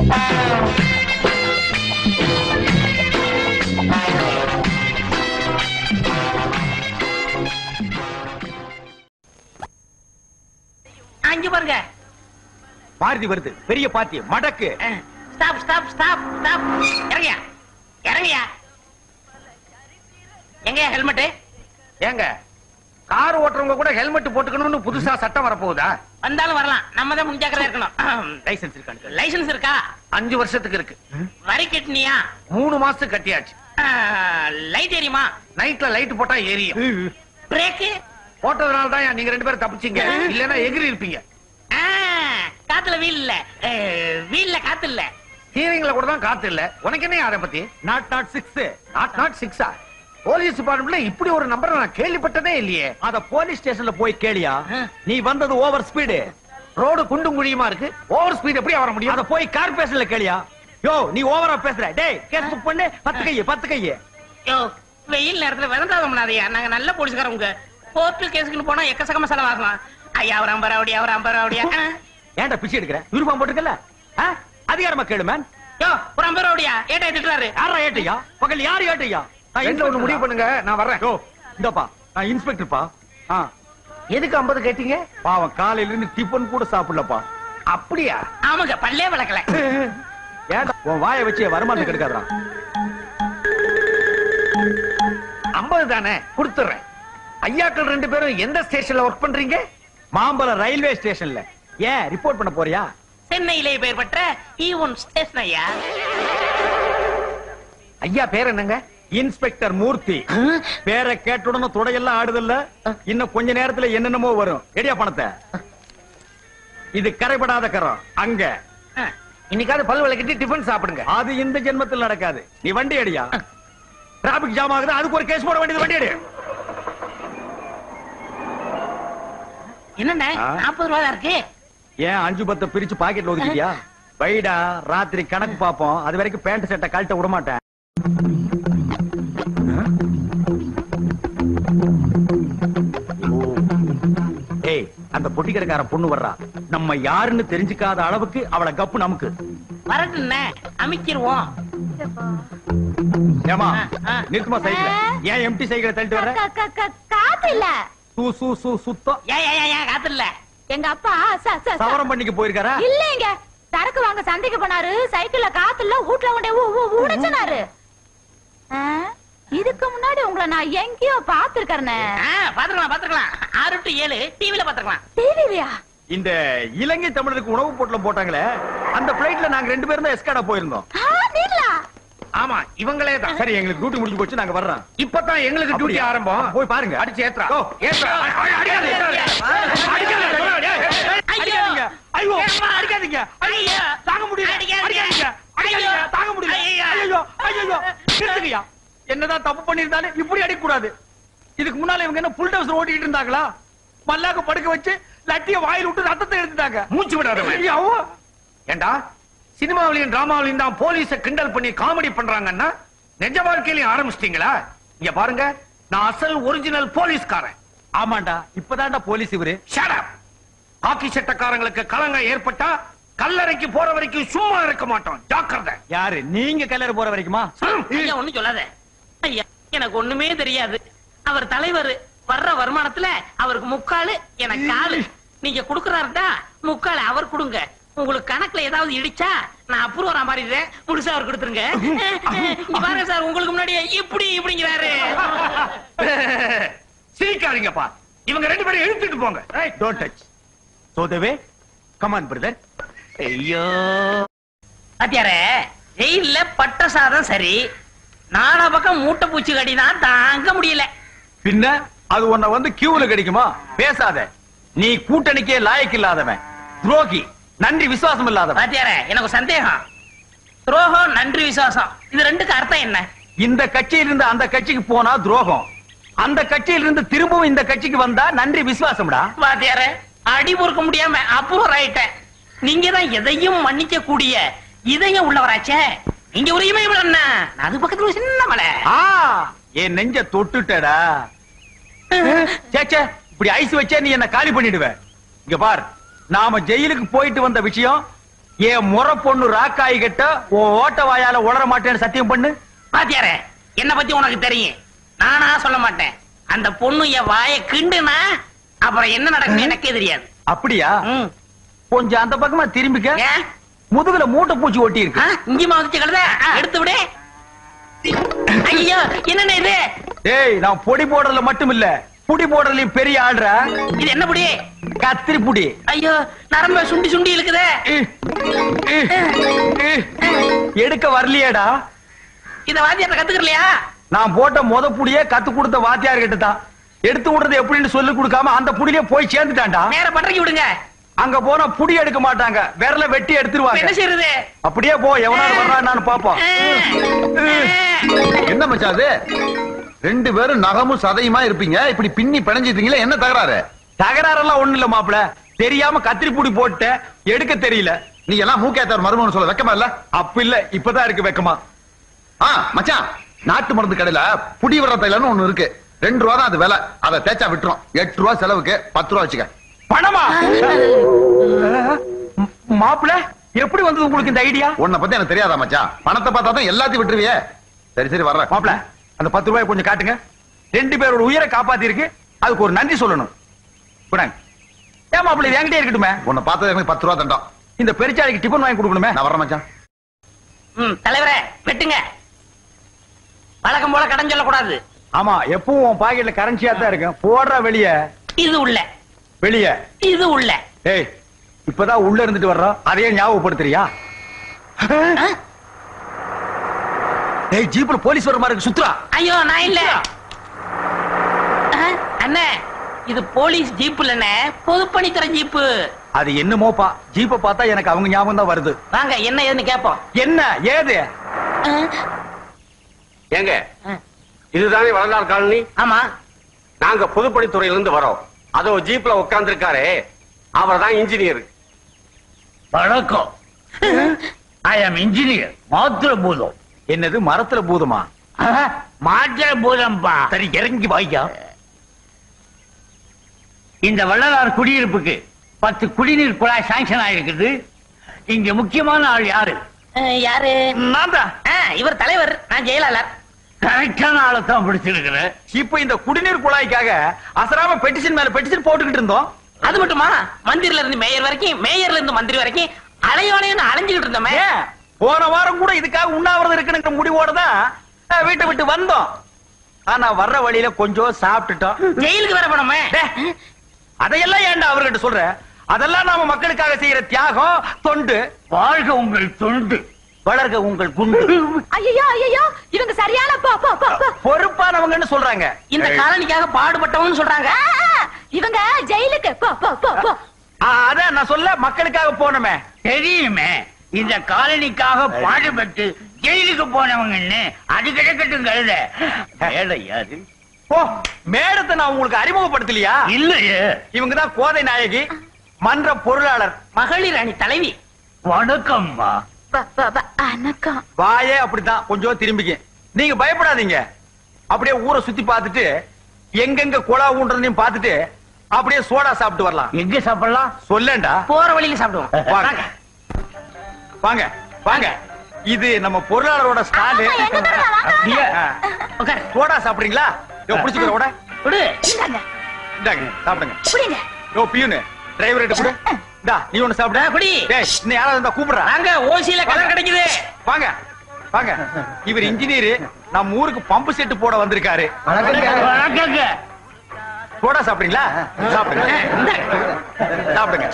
அங்க பாருங்க, பார்ட்டி வருது, பெரிய பார்ட்டி. மடக்கு. Stop stop stop stop. இறங்கியா இறங்கியா. எங்க ஹெல்மெட்? ஏங்க கார் ஓட்டுறவங்க கூட ஹெல்மெட் போட்டுக்கணும்னு புதுசா சட்டம் வரப்போகுதா? வந்தாலும் வரலாம், நம்ம தான் முன்ஜாக்கிரதையா இருக்கணும். லைசென்ஸ் இருக்கான்னு? லைசென்ஸ் இருக்கா? 5 வருஷத்துக்கு இருக்கு. வரி கட்டினியா? 3 மாசத்துக்கு கட்டியாச்சு. லைட் எரியுமா? நைட்ல லைட் போட்டா எரியும். பிரேக் போட்டதுனால தான் நீங்க 2 பேரும் தப்பிச்சீங்க, இல்லன்னா எகிரி இருப்பீங்க. காத்துல வீல் இல்ல, வீல்ல காத்து இல்ல. ஹீரிங்ல கூட தான் காத்து இல்ல. உனக்கு என்ன அத பத்தி? நாட் 6. நாட் 6. போலீஸ் டிபார்ட்மெண்ட்ல இப்படி ஒரு நம்பர் நான் கேள்விப்பட்டதே இல்லையே. அத போலீஸ் ஸ்டேஷன்ல போய் கேளியா. நீ வந்தது ஓவர் ஸ்பீடு. ரோடு குண்டும் குழியுமா இருக்கு, ஓவர் ஸ்பீட் எப்படி வர முடியும்? அத போய் கார்பரேஷன்ல கேளியா. யோ நீ ஓவரா பேசுற. டேய் கேஸ் புக் பண்ணு. 10 கையே. யோ வெயில் நேரத்துல விளந்தாத பண்ணாதயா, நாங்க நல்ல போலீஸ்காரங்க. கோர்ட்டு கேஸுக்கு போனா எக்கச்சக்கமா செலவாகலாம். ஐயா அவர் அம்பராவடியா, அவர் அம்பராவடியா. ஏன்டா பிச்சை எடுக்கிற? யூனிஃபார்ம் போட்டுக்கல. அதிகாரமா கேளு மேன். யோ ஒரு அம்பராவடியா ஏட்டா திட்டுறாரு. யாரா ஏட்டையா? பகல் யாரு ஏட்டையா? ரெண்டுல ஒண்ணு முடிவு பண்ணுங்க, நான் வர்றேன். யோ இந்தப்பா, நான் இன்ஸ்பெக்டர்ப்பா. எதுக்கு 50 கேட்டீங்க? பாவம் காலையில இருந்து டிபன் கூட சாப்பிடலப்பா. அப்படியா? ஆமாங்க, பல்லே வளர்க்கல. ஏன்டா உன் வாயை வச்சு வருமானம் கெடுக்காதடா. 50 தானே கொடுத்துறேன். ஐயாக்கள் 2 பேரும் எந்த ஸ்டேஷன்ல ஒர்க் பண்றீங்க? மாம்பலம் ரயில்வே ஸ்டேஷன்ல. ஏன் ரிப்போர்ட் பண்ண போறியா? சென்னையிலே பெயர் பெற்ற ஈவன் ஸ்டேஷன் ஐயா. ஐயா பேர் என்னங்க? இன்ஸ்பெக்டர் மூர்த்தி. பேரை கேட்டுடனே தொடையெல்லாம் ஆடுதல்ல. இன்னும் கொஞ்ச நேரத்துல என்னென்னமோ வரும். எடியா பணத்தை. இது கரைபடாத கரம். அங்க இன்னைக்காவது பல் விளக்கிட்டு டிபன் சாப்பிடுங்க. அது இந்த ஜென்மத்தில் நடக்காது. நீ வண்டி அடியா. டிராபிக் ஜாம் ஆகுது, அதுக்கு ஒரு கேஸ் போட வேண்டியது. வண்டி அடி. என்னண்ணே 40 ரூபா தான் இருக்கு. ஏன் 5-10 பிரிச்சு பாக்கெட்ல ஒதுக்கிட்டியா? வைடா, ராத்திரி கணக்கு பாப்போம். அது வரைக்கும் பேண்ட் சட்டை கழட்ட விட மாட்டேன். ஏய், அந்த பொட்டி கடைக்கார பொண்ணு வர்றா. நம்ம யாருன்னு தெரிஞ்சுக்காத அளவுக்கு அவளை கப்பு நமக்கு. வரட்டுண்ணே, அமைக்கிருவோம். ஏமா நிறுத்துமா சைக்கிள். ஏன் எம்டி சைக்கிளை தள்ளிட்டு வர்ற? காத்து இல்ல. சுத்தம். ஏன் காத்து இல்ல. எங்க அப்பா சவரம் பண்ணிக்கு போயிருக்காரா? இல்லங்க, சரக்கு வாங்க சந்தைக்கு போனாரு. சைக்கிள்ல காத்து இல்ல, வீட்ல கொண்டே உடைச்சனாரு. இதுக்கு முன்னாடி உங்களை நான் எங்கேயோ பாத்துருக்கேன். பாத்துக்கலாம் 6 to 7 டிவில பாத்துக்கலாம். டிவிலயா? இந்த இலங்கை தமிழருக்கு உணவு பொட்டலம் போட்டாங்களே, அந்த பிளைட்ல நாங்க 2 பேரும் தான் எஸ்கார்டா போயிருந்தோம். ஆமா இவங்களே தான். சரி, எங்களுக்கு டியூட்டி முடிஞ்சு போச்சு, நாங்க வர்றோம். இப்பதான் எங்களுக்கு டியூட்டி ஆரம்பம். போய் பாருங்க. அடிச்சு ஏத்ரா. ஐயோ அடிக்காதீங்க. ஐயோ தாங்க முடியல. அடிக்காதீங்க. தாங்க முடியல. ஐயோ ஐயோ நிறுத்துங்கயா. என்னதான் தப்பு பண்ணிருந்தாலும் இப்படி அடிக்க கூடாது. இதுக்கு முன்னால இவங்க என்ன புல் டவுஸ் ஓட்டிட்டு இருந்தாங்களா? மல்லாக்க படுக்க வச்சு லட்டிய வாயில் விட்டு ரத்தத்தை எடுத்துட்டாங்க. மூச்சு விடாத. ஏண்டா சினிமாவிலையும் டிராமாவிலையும் தான் போலீஸ கிண்டல் பண்ணி காமெடி பண்றாங்கன்னா நிஜ வாழ்க்கையிலையும் ஆரம்பிச்சிட்டீங்களா? இங்க பாருங்க, நான் அசல் ஒரிஜினல் போலீஸ்காரன். ஆமாண்டா, இப்பதான்டா போலீஸ் இவரு. Shut up. காக்கி சட்டக்காரங்களுக்கு கலங்க ஏற்பட்டா கல்லறைக்கு போற வரைக்கும் சும்மா இருக்க மாட்டோம். ஜாக்கிரதை. யாரு நீங்க கல்லறை போற வரைக்குமா? ஐயா ஒண்ணும் சொல்லாத. ஐயா எனக்கு ஒண்ணுமே தெரியாது. அவர் தலைவர். வர்ற வருமானத்துல அவருக்கு 3/4, எனக்கு 4. நீங்க குடுக்கறாருடா 3/4 அவர் கொடுங்க. உங்களுக்கு கணக்குல ஏதாவது இடிச்சா நான் அப்ரூவரா மாறிடுறேன். முழுசா அவர் கொடுத்துருங்க. பாருங்க சார், உங்களுக்கு முன்னாடி இப்படிங்கிறாரு. சிரிக்காதீங்கப்பா. இவங்க 2 பேரும் இழுத்துட்டு போங்க. Don't touch. So Deve come on brother. ஐயோ பாத்தியாரே, ஜெயில்ல பட்ட சாதம் சரி, நாலா பக்கம் மூட்டை பூச்சி கடிதான் தாங்க முடியல. பின்ன அது உன்னை வந்து கியூல கிடைக்குமா? பேசாத. நீ கூட்டணிக்கே லாயக்கு இல்லாதவன், துரோகி, நன்றி விசுவாசம் இல்லாதவன். பாத்தியாரே, எனக்கு சந்தேகம். துரோகம், நன்றி விசுவாசம், இது 2க்கு அர்த்தம் என்ன? இந்த கட்சியிலிருந்து அந்த கட்சிக்கு போனா துரோகம், அந்த கட்சியிலிருந்து திரும்பவும் இந்த கட்சிக்கு வந்தா நன்றி விசுவாசம்டா. பாத்தியாரே, அடி பொறுக்க முடியாம அப்ரூவர் ஆயிட்டேன். நீங்க தான் எதையும் மன்னிக்க கூடிய இதயம் உள்ளவராச்சே. நீங்க ஒரு இமயம் என்ன, அது பக்கத்துல சின்ன மலை. என் நெஞ்ச தொட்டுட்டடா. சேச்சே, இப்படி ஐஸ் வச்சே நீ என்ன காலி பண்ணிடுவ. இங்க பார், நாம ஜெயிலுக்கு போயிட்டு வந்த விஷயம் என் முறை பொண்ணு ராக்காய் கிட்ட ஓட்ட வாயால உளர மாட்டேன்னு சத்தியம் பண்ணு. பாத்தியாரே, என்ன பத்தி உனக்கு தெரியும், நானா சொல்ல மாட்டேன். அந்த பொண்ணு என் வாயை கிண்டுனா அப்புறம் என்ன நடக்கும் எனக்கே தெரியாது. அப்படியா? கொஞ்சம் அந்த பக்கமா திரும்பிக்க. முதுகுல மூட்டை பூச்சி ஒட்டி இருக்கு. இங்கேயுமா வந்துச்சு கழுத, எடுத்து விடு. ஐயோ, என்னன்னு இது? ஏய், நான் பொடி போடுறதுல மட்டும் இல்ல, புடி போடுறதுலயும் பெரிய ஆள்ற. இது என்ன புடி? கத்திரி புடி. ஐயோ, நரம்ப சுண்டி சுண்டி இருக்குதே. எடுக்க வரலையேடா. இத வாத்தியார் கத்துக்கலையா? நான் போட்ட முத புடியே கத்து கொடுத்த வாத்தியார் கிட்ட தான். எடுத்து விடுறது எப்படின்னு சொல்லி கொடுக்காம அந்த புடியிலே போய் சேர்ந்துட்டான்டா. நேர பட்டறைக்கு விடுங்க. அங்க போனா புடி எடுக்க மாட்டாங்க, விரல வெட்டி எடுத்துருவாங்க. என்ன செய்யறது? அப்படியே போ, எவனால வர்றான்னு பாப்போம். என்ன மச்சான் அது? ரெண்டு பேரும் நகமும் சதையுமா இருப்பீங்க, இப்படி பின்னி பிணைஞ்சிட்டீங்களே, என்ன தகராறு? தகராறெல்லாம் ஒண்ணு இல்ல மாப்பிள, தெரியாம கத்திரி புடி போட்டு எடுக்க தெரியல. நீ எல்லாம் மூக்கேத்தார் மருமகன் சொல்ல வெக்கமா இல்ல? அப்ப இல்ல, இப்பதான் இருக்கு வெக்கமா. மச்சான், நாட்டு மருந்து கடையில புடி வர தைலன்னு ஒண்ணு இருக்கு, 2 ரூபா தான் அது விலை. அதை தேய்ச்சா விட்டுரும். 8 ரூபா செலவுக்கு 10 ரூபா வச்சுக்க. பணமா? மாப்பிள, எப்படி வந்தது உங்களுக்கு இந்த ஐடியா? உன்னை பத்தி எனக்கு தெரியாதா மச்சான்? பணத்தை பார்த்தா தான் எல்லாத்தையும் விட்டுருவியே. சரி சரி வர்றேன். மாப்பிள, அந்த 10 ரூபாய் கொஞ்சம் காட்டுங்க. 2 பேரோட உயிரை காப்பாத்தி இருக்கு, அதுக்கு ஒரு நன்றி சொல்லணும். ஏன் மாப்பிள, இது என்கிட்டே இருக்கட்டுமே. உன்னை பார்த்தது எனக்கு 10 ரூபா தண்டம். இந்த பெருச்சாளிக்கு டிபன் வாங்கி கொடுக்கணுமே. நான் வர்றேன் மச்சான். தலைவரே, வெட்டுங்க. வழக்கம் போல கடன் சொல்லக்கூடாது. ஆமா, எப்பவும் உன் பாக்கெட்ல கரன்சியா தான் இருக்கும். போடுற வெளிய. இது உள்ள. வெளிய. இது உள்ள. ஏய், இப்பதான் உள்ள இருந்துட்டு வர்றோம், அதையே ஞாபகப்படுத்துறியா? ஏய், ஜீப்ல போலீஸ் வர மாதிரி இருக்கு, சுத்ரா. ஐயோ, நான் இல்ல அண்ணே, இது போலீஸ் ஜீப் இல்லண்ணே, பொதுப்பணித்துறை ஜீப்பு. அது என்னமோப்பா, ஜீப்பை பார்த்தா எனக்கு அவங்க ஞாபகம் தான் வருது. வாங்க, என்ன ஏதுன்னு கேப்போம். என்ன ஏது? ஏங்க, இதுதானே வரலாறு காலனி? ஆமா. நாங்க பொதுப்பணித்துறையில இருந்து வரோம். அதோ ஜீப்ல உட்கார்ந்து இருக்காரு, அவர் தான் இன்ஜினியர். வணக்கம். ஐ ஆம் இன்ஜினியர் மாத்திர பூதம். என்னது, மரத்துல பூதமா? மாத்திர பூதம்பா. சரி, இறங்கி வாய்யா. இந்த வள்ளலார் குடியிருப்புக்கு 10 குடிநீர் குழாய் சாங்ஷன் ஆயிருக்குது. இங்க முக்கியமான ஆள் யாரு? யாரு? நான் தான். இவர் தலைவர், நான் ஜெயலலிதா. கரெக்டான ஆளை தான் பிடிச்சிருக்கிறேன். இப்ப இந்த குடிநீர் குழாய்க்காக அசராம பெட்டிஷன் மேல பெட்டிஷன் போட்டுக்கிட்டு இருந்தோம். அது மட்டுமா, மந்திரில இருந்து மேயர் வரைக்கும், மேயர்ல இருந்து மந்திரி வரைக்கும் அலையோலையும் அலைஞ்சுக்கிட்டு இருந்தோமே. போன வாரம் கூட இதுக்காக உண்ணாவிரதம் இருக்குன்னு முடிவோட தான் வீட்டை விட்டு வந்தோம். ஆனா வர்ற வழியில கொஞ்சம் சாப்பிட்டுட்டோம். ஜெயிலுக்கு வர போனோமே. அதையெல்லாம் ஏன்டா அவர்கிட்ட சொல்ற? அதெல்லாம் நாம மக்களுக்காக செய்யற தியாகம், தொண்டு. வாழ்க உங்கள் தொண்டு, வளர்க உங்கள் குண்டு. ஐயோ ஐயோ, இவங்க சரியான பொறுப்பானவங்கன்னு சொல்றாங்க. இந்த காலனிக்காக பாடுபட்டவன்னு சொல்றாங்க. இவங்க ஜெயிலுக்கு போ போ போ போ. அதான் நான் சொல்ல, மக்களுக்காக போனோமே. தெரியுமே, இந்த காலனிக்காக பாடுபட்டு ஜெயிலுக்கு போனவங்கன்னு. அது கிடைக்கட்டும் கழுத. ஏழை யாரு? ஓ, மேடத்தை நான் உங்களுக்கு அறிமுகப்படுத்தலையா? இல்லையே. இவங்கதான் கோதை நாயகி, மன்ற பொருளாளர், மகளிர் அணி தலைவி. வணக்கம்மா. வணக்கம். வாயே அப்படித்தான், கொஞ்சம் திரும்பிக்க. நீங்க பயப்படாதீங்க. அப்படியே ஊரை சுத்தி பார்த்துட்டு எங்கெங்க குழா ஊன்றதையும் பார்த்துட்டு அப்படியே சோடா சாப்பிட்டு வரலாம். எங்க சாப்பிடலாம் சொல்லேன்டா. போற வழியில சாப்பிடுவோம். வாங்க வாங்க வாங்க. இது நம்ம பொருளாளரோட ஸ்டால். சோடா சாப்பிடுறீங்களா? புடிச்சுக்கிற ஓட விடு. இந்தாங்க, சாப்பிடுங்க. புடிங்க. யோ பியூனு, டிரைவர் கிட்ட கொடு. இந்தா, நீ ஒண்ணு சாப்பிடு. குடி. டேய், இன்னும் யாராவது இருந்தா கூப்பிடுறா. நாங்க ஓசியில கலர் கிடைக்குது. வாங்க வாங்க. இவர் இன்ஜினியர், நம்ம ஊருக்கு பம்பு செட்டு போட வந்திருக்காரு. வணக்கங்க. சோடா சாப்பிடுறீங்களா? சாப்பிடுங்க சாப்பிடுங்க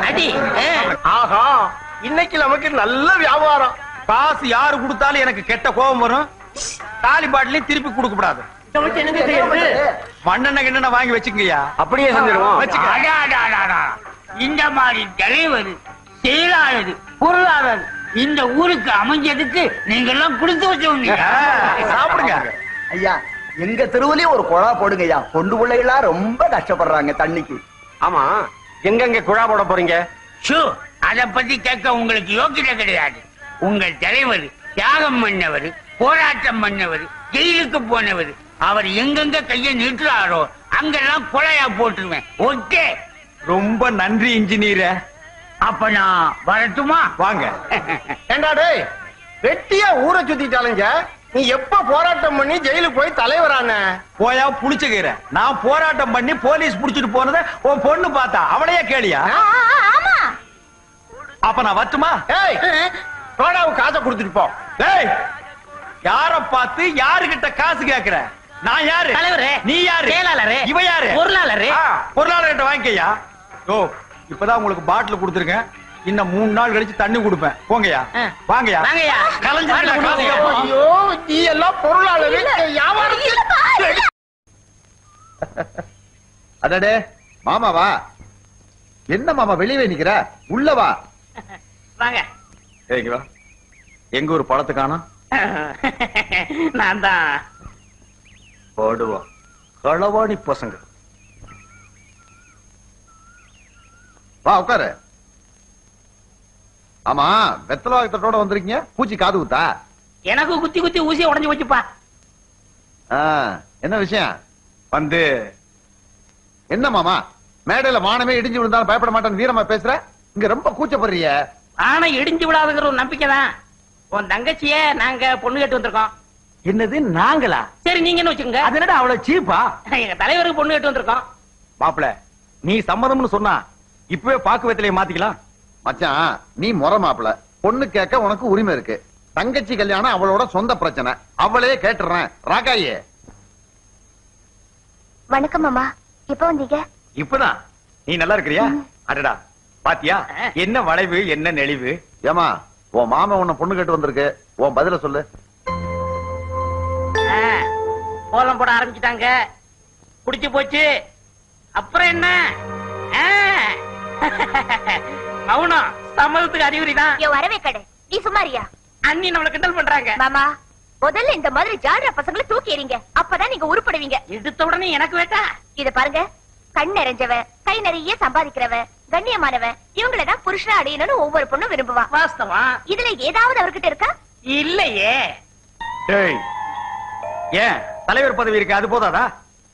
அடி. சாப்பிடுங்க. ஆஹா, இன்னைக்கு நமக்கு நல்ல வியாபாரம். காசு யாரு கொடுத்தாலும் எனக்கு கெட்ட கோபம் வரும். தாலி பாட்டிலையும் திருப்பி கொடுக்க கூடாது. மண்ணெண்ணெய் கிண்ணெண்ணெய் வாங்கி வச்சுக்கங்கய்யா. அப்படியே செஞ்சிருவோம். இந்த மாதிரி தலைவர், செயலாளர், பொருளாளர் இந்த ஊருக்கு அமைஞ்சதுக்கு நீங்க எல்லாம் கொடுத்து வச்சவங்க. சாப்பிடுங்க. ஐயா, எங்க தெருவுலயும் ஒரு குழா போடுங்க ஐயா. பொண்டு பிள்ளைகளா ரொம்ப கஷ்டப்படுறாங்க தண்ணிக்கு. ஆமா, எங்கெங்க குழா போட போறீங்க? அத பத்தி கேட்க உங்களுக்கு யோக்கியதை கிடையாது. உங்கள் தலைவர் தியாகம் பண்ணவர், போராட்டம் பண்ணவர், ஜெயிலுக்கு போனவர். அவர் எங்கெங்க கைய நீட்டுறாரோ அங்கெல்லாம் கொலையா போட்டுருவேன். ஓகே. ரொம்ப நன்றி இன்ஜினியர். அப்ப நான் வரட்டுமா? வாங்க. ஏண்டா டேய், வெட்டியா ஊரை சுத்திட்டாலுங்க. நீ எப்ப போராட்டம் பண்ணி ஜெயிலுக்கு போய் தலைவரான? போயா புடிச்சுக்கிற. நான் போராட்டம் பண்ணி போலீஸ் புடிச்சிட்டு போனதை உன் பொண்ணு பார்த்தா, அவளையே கேளியா? ஆமா. அப்ப நான் வரட்டுமா? ஏய், சோடாவுக்கு காசை கொடுத்துட்டு போ. டேய், யார பார்த்து யாருகிட்ட காசு கேக்குற? நான் யாரு? தலைவரே. நீ யாரு? செயலாளரே. இவ யாரு? பொருளாளரே. பொருளாளர்கிட்ட வாங்கிக்கையா. ஓ, இப்பதான் உங்களுக்கு பாட்டில் கொடுத்துருக்கேன். இன்னும் 3 நாள் கழிச்சு தண்ணி கொடுப்பேன். போங்கயா. வாங்கயா. வாங்கயா. கலைஞர் காசு கேட்போம். ஐயோ, நீ எல்லாம் பொருளாளர் வியாபாரத்தில். அடடே மாமாவா, என்ன மாமா வெளியே நிக்கிற? உள்ளவா. வாங்க. ஏங்க வா. எங்க ஒரு பழத்தை காணோம். நான் தான். போடுவோம் களவாணி பசங்க. வா உட்காரு. ஆமா, வெத்தலை வாக்கத்தோட வந்திருக்கீங்க. பூச்சி காது குத்தா? எனக்கு குத்தி குத்தி ஊசியை உடைஞ்சு வச்சுப்பா. என்ன விஷயம்? வந்து என்ன மாமா, மேடையில வானமே இடிஞ்சு விழுந்தாலும் பயப்பட மாட்டேன்னு வீரமா பேசுற. இங்க ரொம்ப கூச்சப்படுறிய. ஆனா இடிஞ்சு விடாதுங்கிற ஒரு நம்பிக்கை தான். உன் தங்கச்சிய நாங்க பொண்ணு கேட்டு வந்திருக்கோம். என்னது நாங்களா? சரி நீங்க என்ன வச்சுக்கோங்க. அது என்னடா அவ்வளவு சீப்பா? எங்க தலைவருக்கு பொண்ணு கேட்டு வந்திருக்கோம். மாப்பிள, நீ சம்மதம்னு சொன்னா இப்பவே பாக்கு வெத்தலையை மாத்திக்கலாம். மச்சான், நீ முறை மாப்பிள. பொண்ணு கேட்க உனக்கு உரிமை இருக்கு. தங்கச்சி கல்யாணம் அவளோட சொந்த பிரச்சனை. அவளையே கேட்டுறேன். ராகாயே. வணக்கம் மாமா. எப்ப வந்தீங்க? இப்பதான். நீ நல்லா இருக்கிறியா? அடடா, பாத்தியா என்ன வளைவு, என்ன நெளிவு. ஏமா, உன் மாமா உன்னை பொண்ணு கேட்டு வந்திருக்கு. உன் பதில சொல்லு. கோலம் போட ஆரம்பிச்சுட்டாங்க. குடிச்சு போச்சு. அப்புறம் என்ன? மௌனம் சம்மதத்துக்கு அறிகுறிதான். வரவே கடை. நீ சும்மாரியா? அண்ணி நம்மள கிண்டல் பண்றாங்க. மாமா, முதல்ல இந்த மாதிரி ஜாலரா பசங்களை தூக்கி எறிங்க. அப்பதான் நீங்க உருப்படுவீங்க. எடுத்த உடனே எனக்கு வேட்டா. இத பாருங்க, கண் நிறைஞ்சவன், கை நிறைய சம்பாதிக்கிறவன், கண்ணியமானவன், இவங்களதான் புருஷனா அடையணும்னு ஒவ்வொரு பொண்ணும் விரும்புவான். வாஸ்தவம். இதுல ஏதாவது அவர்கிட்ட இருக்கா? இல்லையே. டேய், ஏன் தலைவர் பதவி இருக்கு, அது போதாதா?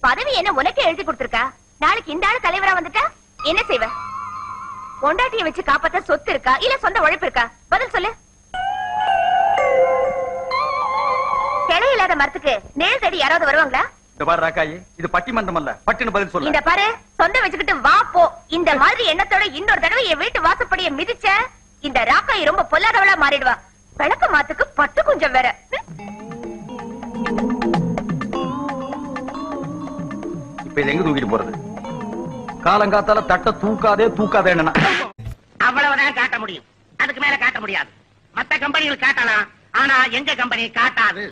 பதவி என்ன உனக்கே எழுதி கொடுத்திருக்கா? நாளைக்கு இந்த ஆளு தலைவரா வந்துட்டா என்ன செய்வ? பொண்டாட்டிய வச்சு காப்பாத்த சொத்து இருக்கா, இல்ல சொந்த உழைப்பு இருக்கா? பதில் சொல்லு. கிளை இல்லாத மரத்துக்கு நேர் தேடி யாராவது வருவாங்களா? இந்த பாரு ராக்காயி, இது பட்டிமன்றம் அல்ல. பட்டின பதில் சொல்லு. இந்த பாரு, சொந்த வச்சுக்கிட்டு வா போ. இந்த மாதிரி எண்ணத்தோட இன்னொரு தடவை என் வீட்டு வாசப்படிய மிதிச்ச இந்த ராக்காயி ரொம்ப பொல்லாதவளா மாறிடுவா. விளக்கு மாத்துக்கு பட்டு கொஞ்சம் வேற. இப்ப இது எங்க தூக்கிட்டு போறது? காலங்காத்தால தட்ட தூக்காதே தூக்காதே. என்ன அவ்வளவுதான் காட்ட முடியும். அதுக்கு மேல காட்ட முடியாது. மத்த கம்பெனிகள் காட்டலாம், ஆனா எங்க கம்பெனி காட்டாது.